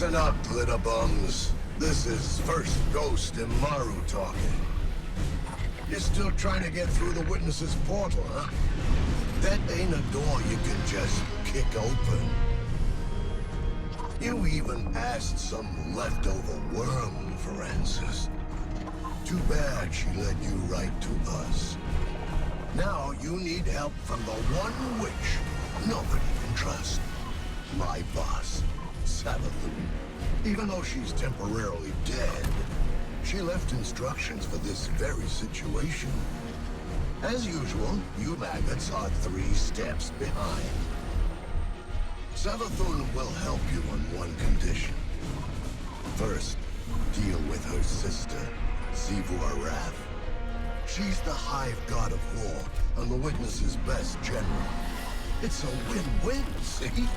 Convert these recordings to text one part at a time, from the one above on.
Listen up, glitter bums. This is First Ghost and Maru talking. You're still trying to get through the witness's portal, huh? That ain't a door you can just kick open. You even asked some leftover worm for answers. Too bad she led you right to us. Now you need help from the one witch nobody can trust. My boss, Savathun. Even though she's temporarily dead, she left instructions for this very situation. As usual, you maggots are 3 steps behind. Savathun will help you on one condition. First, deal with her sister, Xivu Arath. She's the Hive God of War and the Witness's best general. It's a win-win, see?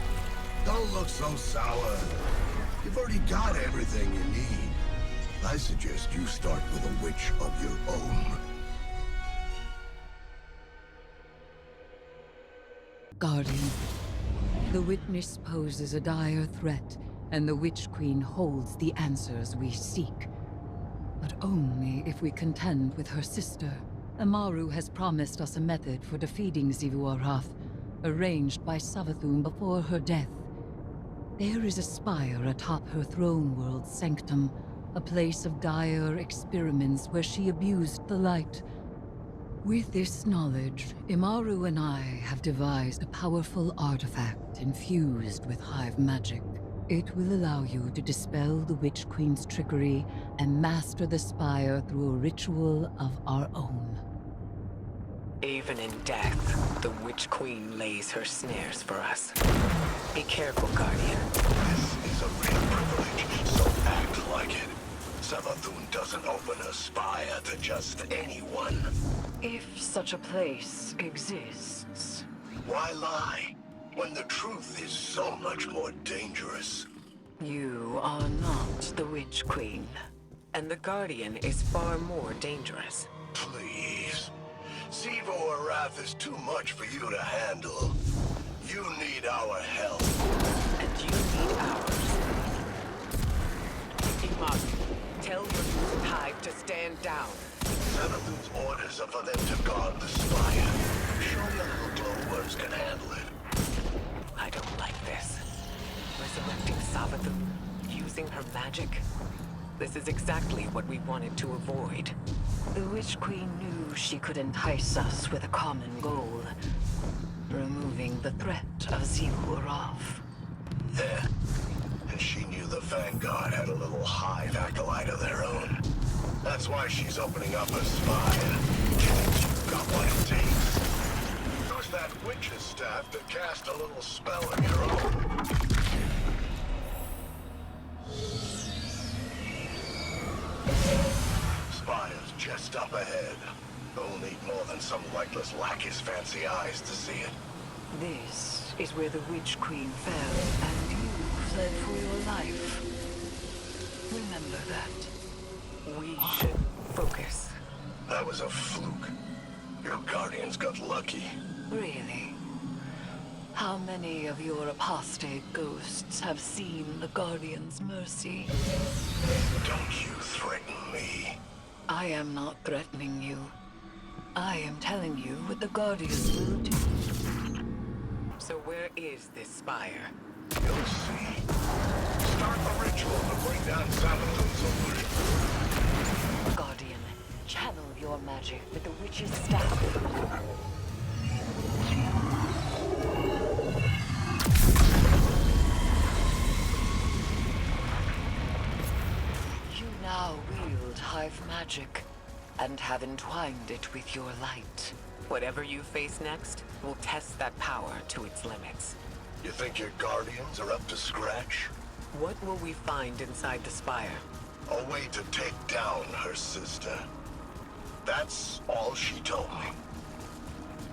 Don't look so sour. You've already got everything you need. I suggest you start with a witch of your own. Guardian, the Witness poses a dire threat, and the Witch Queen holds the answers we seek. But only if we contend with her sister. Amaru has promised us a method for defeating Xivu Arath, arranged by Savathun before her death. There is a spire atop her throne world's sanctum, a place of dire experiments where she abused the light. With this knowledge, Imaru and I have devised a powerful artifact infused with Hive magic. It will allow you to dispel the Witch Queen's trickery and master the spire through a ritual of our own. Even in death, the Witch Queen lays her snares for us. Be careful, Guardian. This is a real privilege, so act like it. Savathun doesn't open a spire to just anyone. If such a place exists. Why lie, when the truth is so much more dangerous? You are not the Witch Queen, and the Guardian is far more dangerous. Please. Xivu Arath is too much for you to handle. You need our help. And you need ours. Imaru, tell your new Hive to stand down. Savathun's orders are for them to guard the spire. Surely little glowworms can handle it. I don't like this. Resurrecting Savathun, using her magic. This is exactly what we wanted to avoid. The Witch Queen knew she could entice us with a common goal. Removing the threat of Xivu Arath. Yeah. And she knew the Vanguard had a little Hive acolyte of their own. That's why she's opening up a spire. You've got what it takes. Use that witch's staff to cast a little spell of your own. Spire's just up ahead. Don't need more than some lightless lackey's fancy eyes to see it. This is where the Witch Queen fell, and you fled for your life. Remember that. We should focus. That was a fluke. Your guardians got lucky. Really? How many of your apostate ghosts have seen the Guardian's mercy? Don't you threaten me. I am not threatening you. I am telling you what the Guardians will do. So where is this spire? You'll see. Start the ritual to bring down Savathun's illusion. Guardian, channel your magic with the witch's staff. You now wield Hive magic, and have entwined it with your light. Whatever you face next, will test that power to its limits. You think your guardians are up to scratch? What will we find inside the spire? A way to take down her sister. That's all she told me.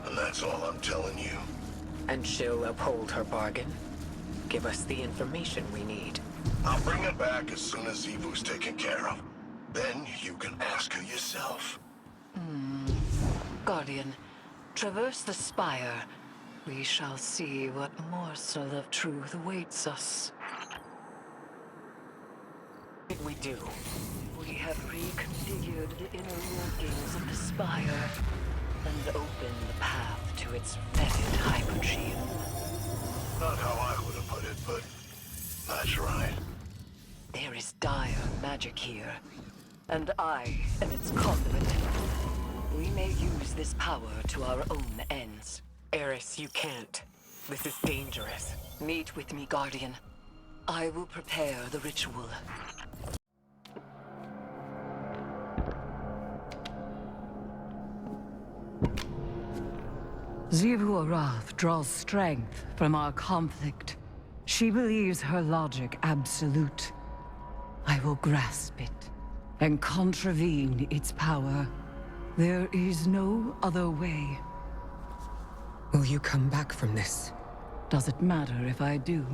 And that's all I'm telling you. And she'll uphold her bargain? Give us the information we need. I'll bring her back as soon as Xivu's taken care of. Then you can ask her yourself. Guardian, traverse the spire. We shall see what morsel of truth awaits us. did we do? We have reconfigured the inner workings of the spire and opened the path to its fetid hypergene. Not how I would have put it, but that's right. There is dire magic here, and I am its conduit. We may use this power to our own ends. Eris, you can't. This is dangerous. Meet with me, Guardian. I will prepare the ritual. Xivu Arath draws strength from our conflict. She believes her logic absolute. I will grasp it and contravene its power. There is no other way. Will you come back from this? Does it matter if I do?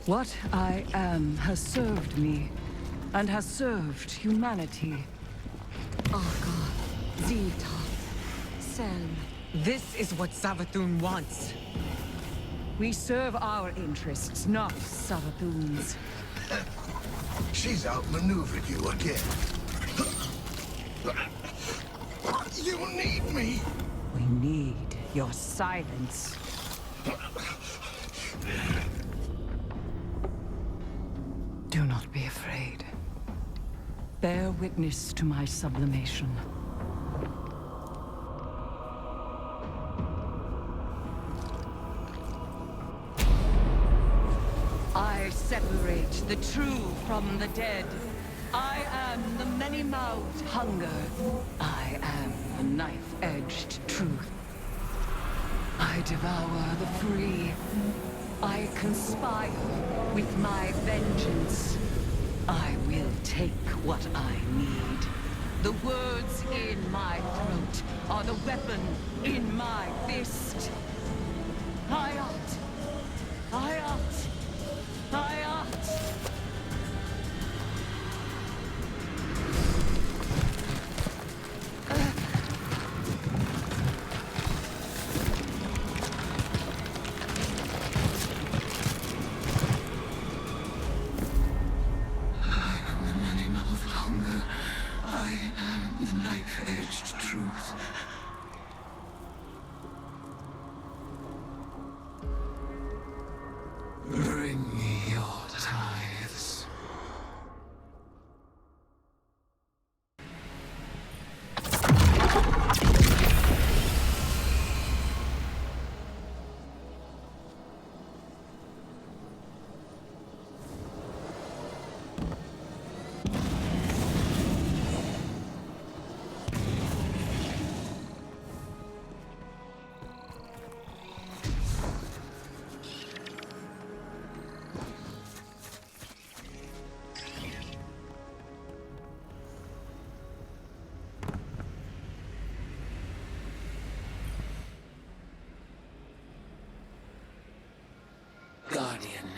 What I am has served me, and has served humanity. Arca, Zeta, Sen. This is what Savathun wants. We serve our interests, not Savathun's. She's outmaneuvered you again. You need me. We need your silence. Do not be afraid. Bear witness to my sublimation. I separate the true from the dead. I am the many-mouthed hunger. I am the knife-edged truth. I devour the free. I conspire with my vengeance. I will take what I need. The words in my throat are the weapon in my fist. Hayat! Hayat! Hayat! Bring me your tithes. Guardian,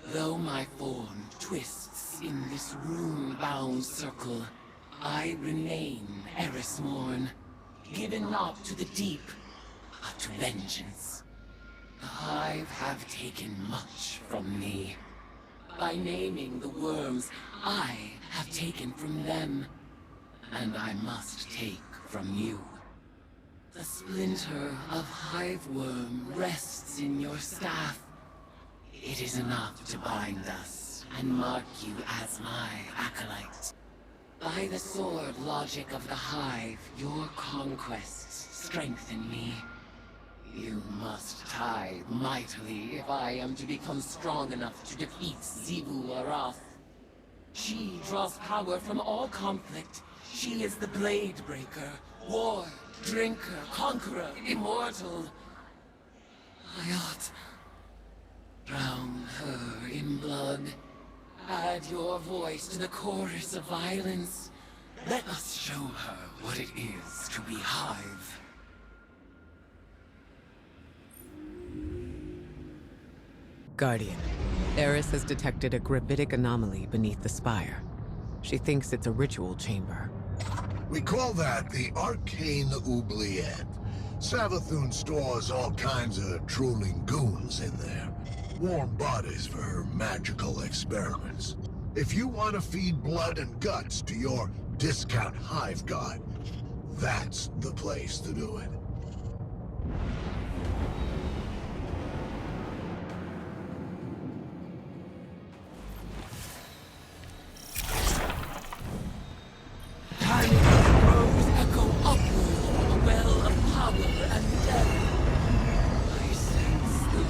though my form twists in this rune-bound circle, I remain Eris Morn, given not to the deep, but to vengeance. The Hive have taken much from me. By naming the worms, I have taken from them, and I must take from you. The splinter of Hive Worm rests in your staff. It is enough to bind us and mark you as my acolyte. By the sword logic of the Hive, your conquests strengthen me. You must tithe mightily if I am to become strong enough to defeat Xivu Arath. She draws power from all conflict. She is the Blade Breaker, war, drinker, conqueror, immortal. Hayat. Drown her in blood. Add your voice to the chorus of violence. Let us show her what it is to be Hive. Guardian, Eris has detected a gravitic anomaly beneath the spire. She thinks it's a ritual chamber. We call that the Arcane Oubliette. Savathun stores all kinds of drooling goons in there. warm bodies for her magical experiments. If you want to feed blood and guts to your discount hive god, that's the place to do it. Tiny rows echo upward from a well of power and death. I sense the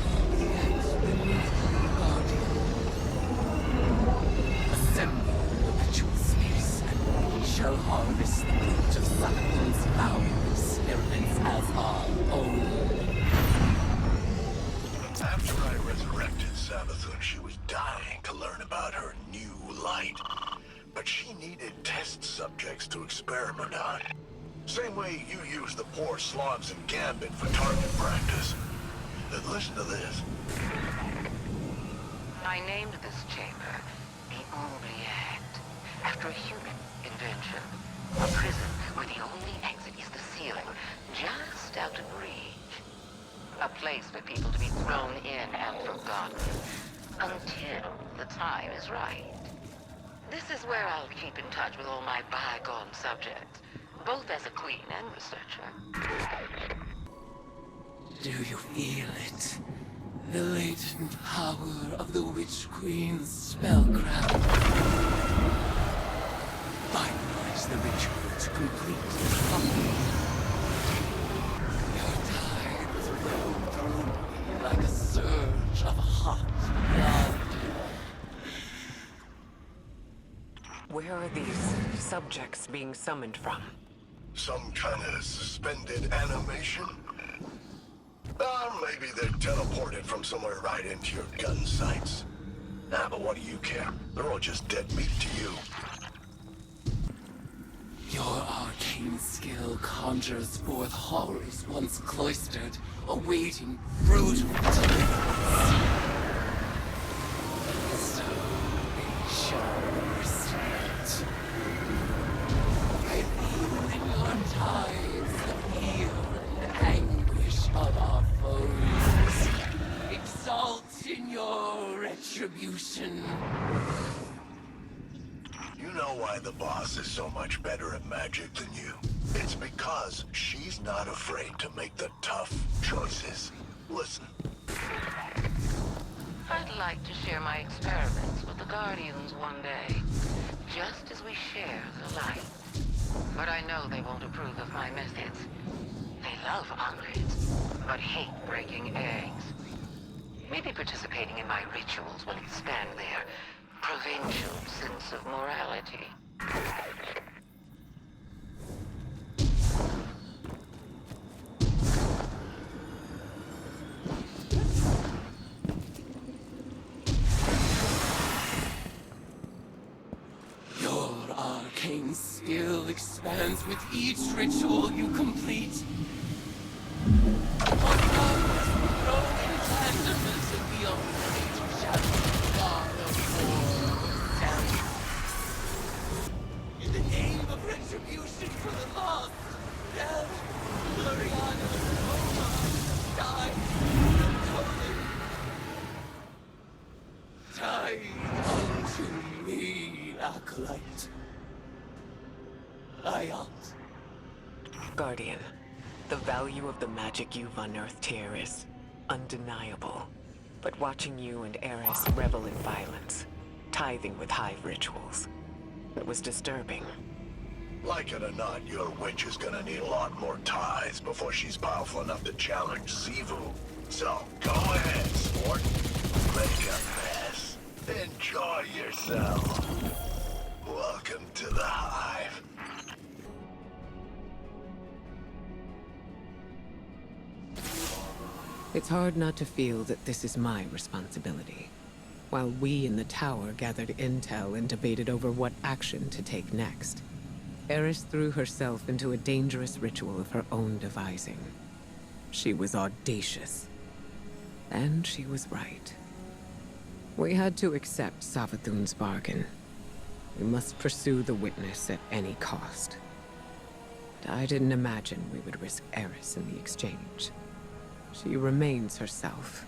yet beneath the guardian. Assemble the ritual space, and we shall harvest the fruit of Savathun's foul experiments as our own. After I resurrected Savathun, she was dying to learn about her new light. But she needed test subjects to experiment on. Same way you use the poor slobs in Gambit for target practice. Listen to this. I named this chamber the Oubliette, after a human invention. A prison where the only exit is the ceiling, just out of reach. A place for people to be thrown in and forgotten, until the time is right. This is where I'll keep in touch with all my bygone subjects, both as a queen and researcher. Do you feel it? The latent power of the Witch Queen's spellcraft. Finalize the ritual to complete the copy. Your tides flow through me like a surge of hot blood. Where are these subjects being summoned from? Some kind of suspended animation? Maybe they're teleported from somewhere right into your gun sights. Nah, but what do you care? They're all just dead meat to you. Your arcane skill conjures forth horrors once cloistered, awaiting brutal deliverance. So they shall receive. I feel in your tides the fear and anguish of our foes. Exalt in your retribution. You know why the boss is so much better at magic than you? It's because she's not afraid to make the tough choices. Listen. I'd like to share my experiments with the Guardians one day, just as we share the light. But I know they won't approve of my methods. They love omelets, but hate breaking eggs. Maybe participating in my rituals will expand their provincial sense of morality. Your arcane skill expands with each ritual you complete. In the name of retribution for the lost, death, Gloriana, Roma, die, die unto me, Acolyte. Ayat. Guardian, the value of the magic you've unearthed here is undeniable. But watching you and Eris revel in violence, tithing with hive rituals, it was disturbing. Like it or not, your witch is gonna need a lot more ties before she's powerful enough to challenge Sivu. So, go ahead, sport. Make a mess. Enjoy yourself. Welcome to the hive. It's hard not to feel that this is my responsibility. While we in the tower gathered intel and debated over what action to take next, Eris threw herself into a dangerous ritual of her own devising. She was audacious. And she was right. We had to accept Savathun's bargain. We must pursue the witness at any cost. I didn't imagine we would risk Eris in the exchange. She remains herself,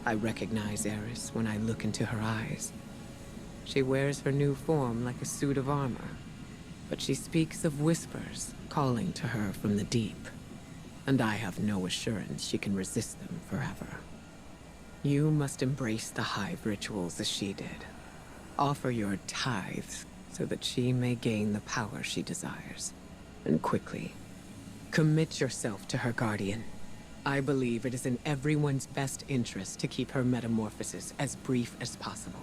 I recognize Eris when I look into her eyes. She wears her new form like a suit of armor, but she speaks of whispers calling to her from the deep, and I have no assurance she can resist them forever. You must embrace the Hive rituals as she did. Offer your tithes so that she may gain the power she desires. And quickly, commit yourself to her guardian. I believe it is in everyone's best interest to keep her metamorphosis as brief as possible.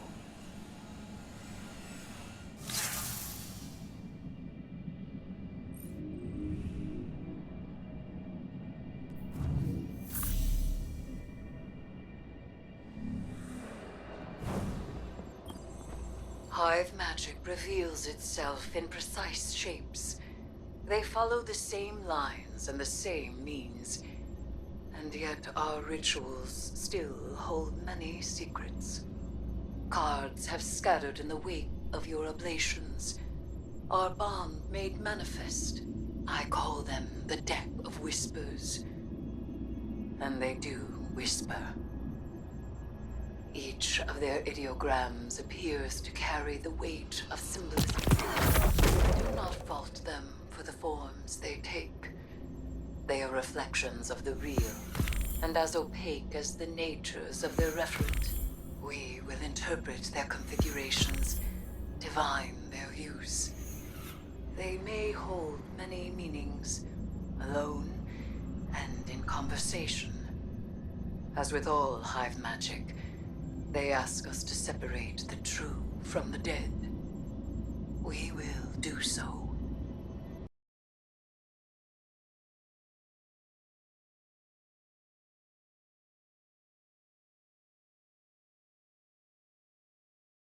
Hive magic reveals itself in precise shapes. They follow the same lines and the same means. And yet our rituals still hold many secrets. Cards have scattered in the wake of your oblations. Our bond made manifest. I call them the Deck of Whispers. And they do whisper. Each of their ideograms appears to carry the weight of symbolism. Do not fault them for the forms they take. They are reflections of the real, and as opaque as the natures of their referent. We will interpret their configurations, divine their use. They may hold many meanings, alone and in conversation. As with all Hive magic, they ask us to separate the true from the dead. We will do so.